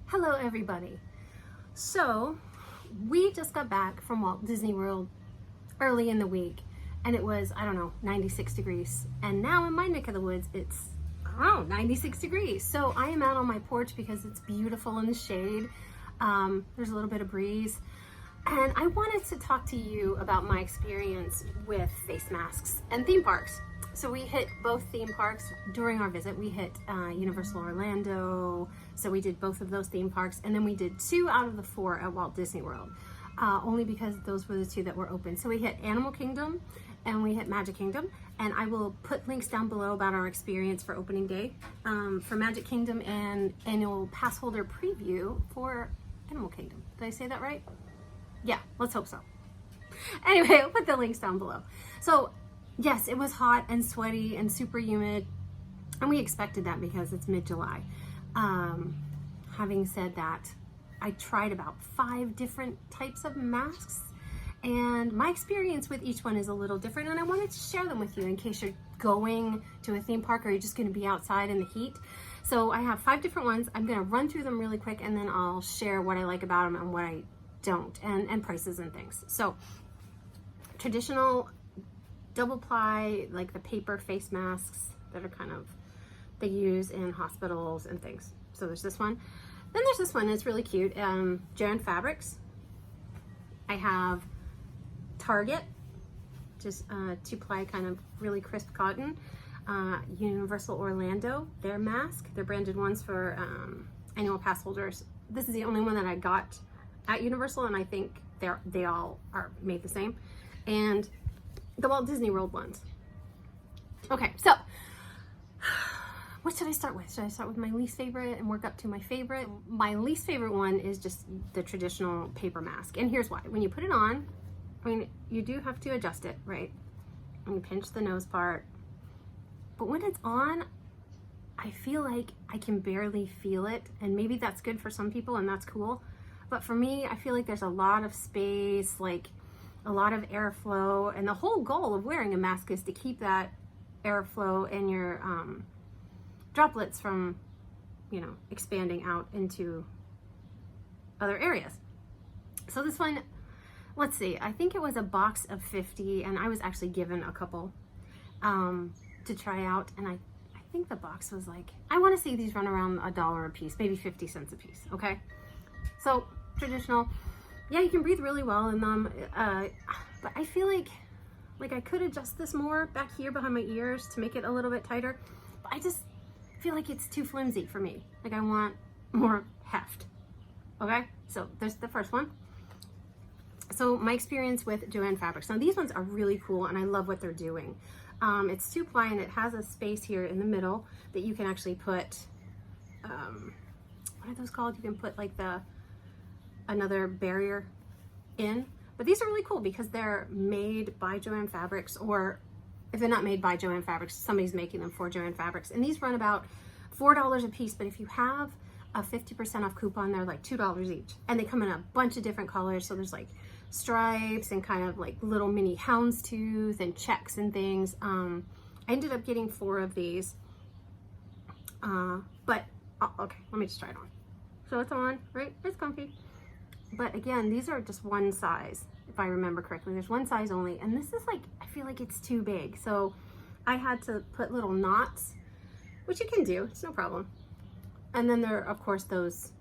Hello everybody. So we just got back from Walt Disney World early in the week and it was, I don't know, 96 degrees. And now in my neck of the woods, it's, I don't know, 96 degrees. So I am out on my porch because it's beautiful in the shade. There's a little bit of breeze. And I wanted to talk to you about my experience with face masks and theme parks. So we hit both theme parks during our visit. We hit Universal Orlando, so we did both of those theme parks, and then we did 2 out of the 4 at Walt Disney World, only because those were the 2 that were open. So we hit Animal Kingdom and we hit Magic Kingdom, and I will put links down below about our experience for opening day for Magic Kingdom and annual pass holder preview for Animal Kingdom. Did I say that right? Yeah, let's hope so. Anyway, I'll put the links down below. So yes, it was hot and sweaty and super humid, and we expected that because it's mid-July. Having said that, I tried about 5 different types of masks, and my experience with each one is a little different, and I wanted to share them with you in case you're going to a theme park or you're just going to be outside in the heat. So I have 5 different ones. I'm going to run through them really quick, and then I'll share what I like about them and what I don't, and prices and things. So traditional double ply, like the paper face masks that are kind of, they use in hospitals and things. So there's this one. Then there's this one, it's really cute. JoAnn Fabrics. I have Target, just 2-ply kind of really crisp cotton. Universal Orlando, their mask, their branded ones for annual pass holders. This is the only one that I got at Universal, and I think they all are made the same. And the Walt Disney World ones. Okay, so what should I start with? Should I start with my least favorite and work up to my favorite? My least favorite one is just the traditional paper mask. And here's why. When you put it on, I mean, you do have to adjust it, right? And you pinch the nose part. But when it's on, I feel like I can barely feel it. And maybe that's good for some people and that's cool. But for me, I feel like there's a lot of space, like a lot of airflow, and the whole goal of wearing a mask is to keep that airflow and your droplets from, you know, expanding out into other areas. So this one, let's see, I think it was a box of 50, and I was actually given a couple to try out, and I think the box was like, I want to see these run around $1 a piece, maybe 50 cents a piece. Okay, so traditional. Yeah, you can breathe really well in them, but I feel like I could adjust this more back here behind my ears to make it a little bit tighter, but I just feel like it's too flimsy for me. Like I want more heft. Okay, so there's the first one. So my experience with JoAnn Fabrics. Now these ones are really cool, and I love what they're doing. It's 2-ply, and it has a space here in the middle that you can actually put, what are those called? You can put like another barrier in, but these are really cool because they're made by JoAnn Fabrics, or if they're not made by JoAnn Fabrics, somebody's making them for JoAnn Fabrics, and these run about $4 a piece, but if you have a 50% off coupon, they're like $2 each, and they come in a bunch of different colors. So there's like stripes and kind of like little mini houndstooth and checks and things. I ended up getting 4 of these, but okay, let me just try it on. So it's on, right? It's comfy. But again, these are just one size, if I remember correctly. There's one size only, and this is like, I feel like it's too big. So I had to put little knots, which you can do, it's no problem. And then there are, of course, those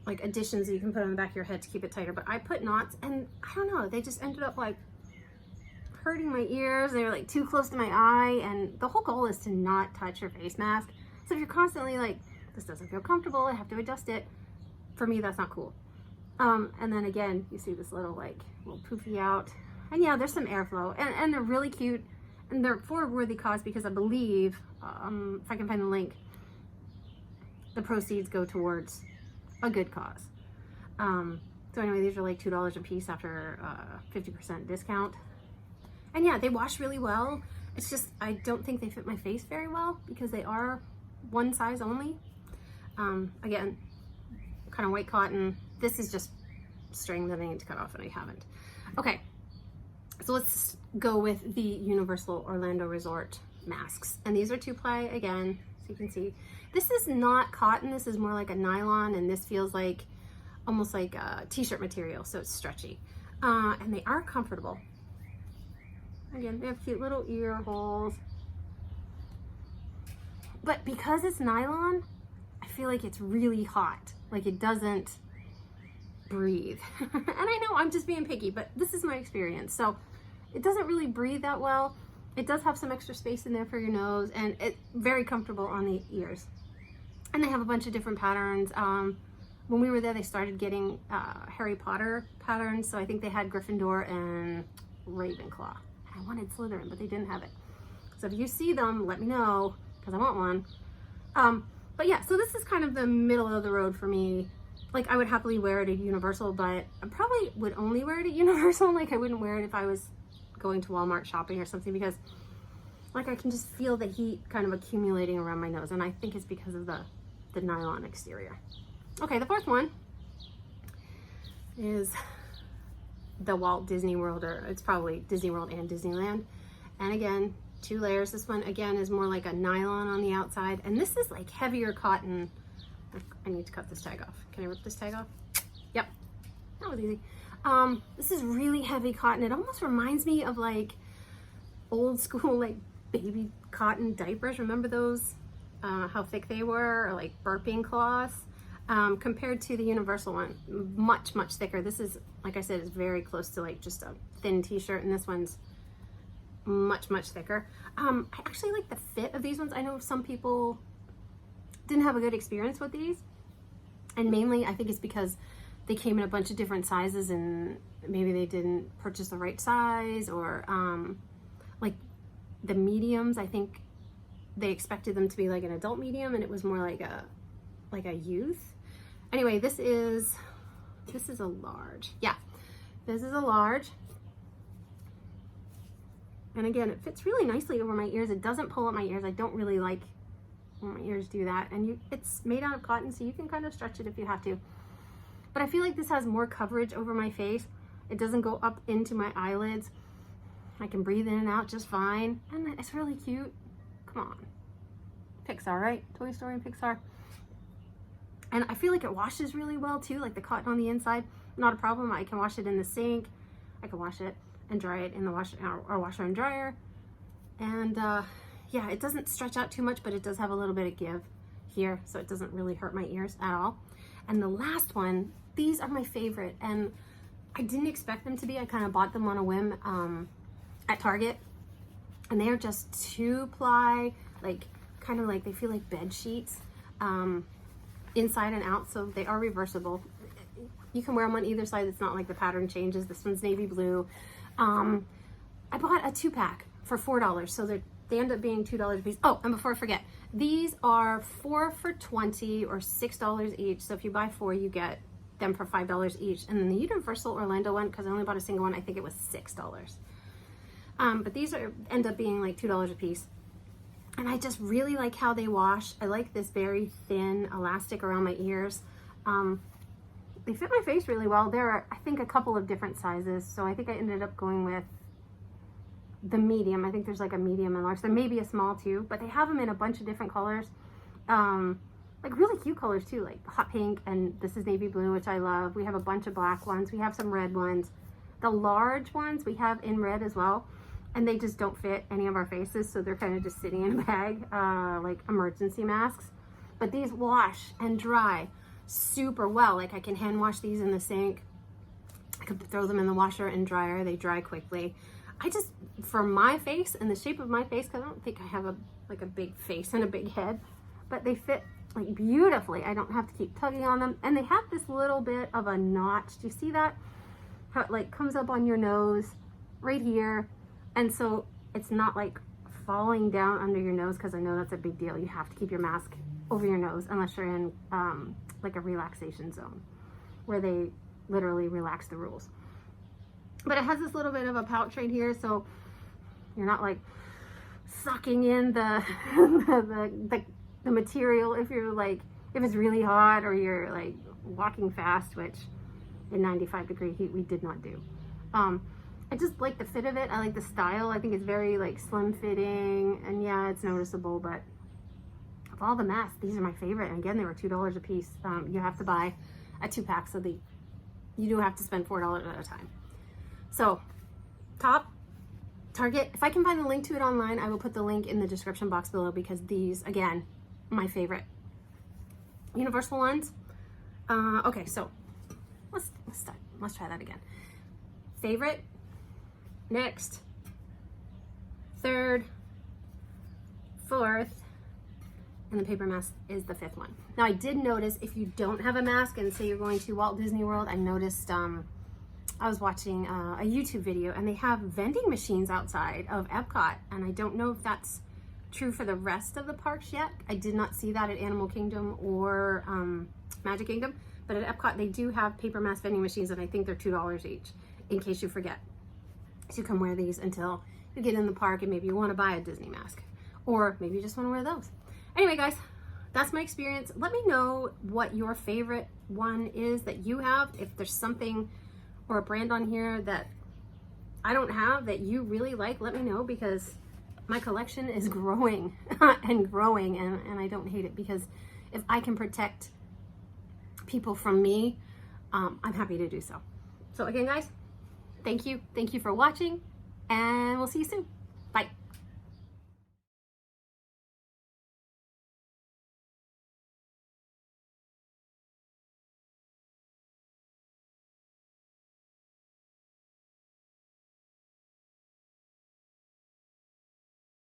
like additions that you can put on the back of your head to keep it tighter. But I put knots, and I don't know, they just ended up like hurting my ears. They were like too close to my eye, and the whole goal is to not touch your face mask. So if you're constantly like, this doesn't feel comfortable, I have to adjust it, for me, that's not cool. And then again, you see this little poofy out. And yeah, there's some airflow, and they're really cute, and they're for a worthy cause because I believe, if I can find the link, the proceeds go towards a good cause. So anyway, these are like $2 a piece after 50% discount. And yeah, they wash really well. It's just, I don't think they fit my face very well because they are one size only. Again, kind of white cotton. This is just string that I need to cut off, and I haven't. Okay, so let's go with the Universal Orlando Resort masks. And these are 2-ply again, So you can see, this is not cotton, this is more like a nylon, and this feels like almost like a t-shirt material, so it's stretchy. And they are comfortable. Again, they have cute little ear holes. But because it's nylon, I feel like it's really hot. Like it doesn't breathe. And I know I'm just being picky, but this is my experience. So it doesn't really breathe that well. It does have some extra space in there for your nose, and it's very comfortable on the ears. And they have a bunch of different patterns. When we were there, they started getting Harry Potter patterns. So I think they had Gryffindor and Ravenclaw. I wanted Slytherin, but they didn't have it. So if you see them, let me know, because I want one. But yeah, so this is kind of the middle of the road for me. Like I would happily wear it at Universal, but I probably would only wear it at Universal. Like I wouldn't wear it if I was going to Walmart shopping or something, because like I can just feel the heat kind of accumulating around my nose, and I think it's because of the nylon exterior. Okay, the fourth one is the Walt Disney World, or it's probably Disney World and Disneyland. And again, 2 layers. This one again is more like a nylon on the outside, and this is like heavier cotton. I need to cut this tag off. Can I rip this tag off? Yep, that was easy. This is really heavy cotton. It almost reminds me of like old school like baby cotton diapers. Remember those? How thick they were, or like burping cloths. Compared to the Universal one, much thicker. This is, like I said, is very close to like just a thin t-shirt, and this one's much thicker. I actually like the fit of these ones. I know some people didn't have a good experience with these, and mainly I think it's because they came in a bunch of different sizes, and maybe they didn't purchase the right size, or like the mediums, I think they expected them to be like an adult medium, and it was more like a youth. Anyway, this is a large. Yeah, this is a large. And again, it fits really nicely over my ears. It doesn't pull up my ears. I don't really like when my ears do that. And it's made out of cotton, so you can kind of stretch it if you have to. But I feel like this has more coverage over my face. It doesn't go up into my eyelids. I can breathe in and out just fine. And it's really cute. Come on. Pixar, right? Toy Story and Pixar. And I feel like it washes really well too, like the cotton on the inside, not a problem. I can wash it in the sink. I can wash it and dry it in the washer and dryer. And yeah, it doesn't stretch out too much, but it does have a little bit of give here, so it doesn't really hurt my ears at all. And the last one, these are my favorite, and I didn't expect them to be. I kind of bought them on a whim at Target, and they are just 2-ply, like kind of like, they feel like bed sheets, inside and out, so they are reversible. You can wear them on either side. It's not like the pattern changes. This one's navy blue. I bought a 2-pack for $4, so they end up being $2 a piece. Oh, and before I forget, these are 4 for $20 or $6 each. So if you buy 4, you get them for $5 each. And then the Universal Orlando one, because I only bought a single one, I think it was $6. But these end up being like $2 a piece. And I just really like how they wash. I like this very thin elastic around my ears. They fit my face really well. There are, I think, a couple of different sizes. So I think I ended up going with the medium. I think there's like a medium and large. There may be a small too, but they have them in a bunch of different colors. Like really cute colors too, like hot pink, and this is navy blue, which I love. We have a bunch of black ones. We have some red ones. The large ones we have in red as well. And they just don't fit any of our faces, so they're kind of just sitting in a bag, like emergency masks. But these wash and dry super well. Like I can hand wash these in the sink. I could throw them in the washer and dryer. They dry quickly. I just, for my face and the shape of my face, because I don't think I have like a big face and a big head, but they fit like beautifully. I don't have to keep tugging on them. And they have this little bit of a notch. Do you see that? How it like comes up on your nose right here. And so it's not like falling down under your nose, because I know that's a big deal. You have to keep your mask over your nose unless you're in like a relaxation zone where they literally relax the rules. But it has this little bit of a pouch right here, so you're not like sucking in the the material if you're like, if it's really hot or you're like walking fast, which in 95-degree heat we did not do. I just like the fit of it. I like the style. I think it's very like slim fitting, and yeah, it's noticeable, but of all the masks, these are my favorite. And again, they were $2 a piece. You have to buy a 2-pack, so you do have to spend $4 at a time. So top, Target. If I can find the link to it online, I will put the link in the description box below, because these, again, my favorite. Universal ones. Okay, so let's start. Let's try that again. Favorite, next, third, fourth, and the paper mask is the 5th one. Now, I did notice if you don't have a mask and say you're going to Walt Disney World, I noticed I was watching a YouTube video, and they have vending machines outside of Epcot, and I don't know if that's true for the rest of the parks yet. I did not see that at Animal Kingdom or Magic Kingdom, but at Epcot they do have paper mask vending machines, and I think they're $2 each, in case you forget. So you can wear these until you get in the park and maybe you want to buy a Disney mask, or maybe you just want to wear those. Anyway, guys, that's my experience. Let me know what your favorite one is that you have. If there's something or a brand on here that I don't have that you really like, let me know, because my collection is growing and growing, and I don't hate it, because if I can protect people from me, I'm happy to do so. So again, guys, thank you for watching, and we'll see you soon. Bye.